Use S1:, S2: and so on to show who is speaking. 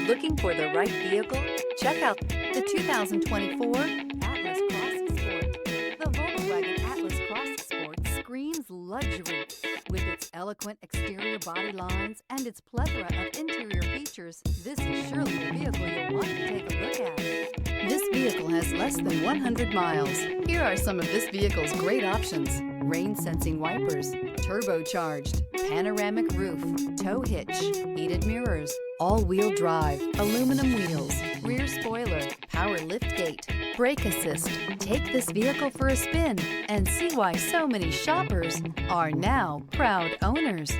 S1: Looking for the right vehicle? Check out the 2024 Atlas Cross Sport. The Volkswagen Atlas Cross Sport screams luxury. With its eloquent exterior body lines and its plethora of interior features, this is surely a vehicle you'll want to take a look at. This vehicle has less than 100 miles. Here are some of this vehicle's great options: rain-sensing wipers, turbocharged, panoramic roof, tow hitch, heated mirrors, all-wheel drive, aluminum wheels, rear spoiler, power liftgate, brake assist. Take this vehicle for a spin and see why so many shoppers are now proud owners.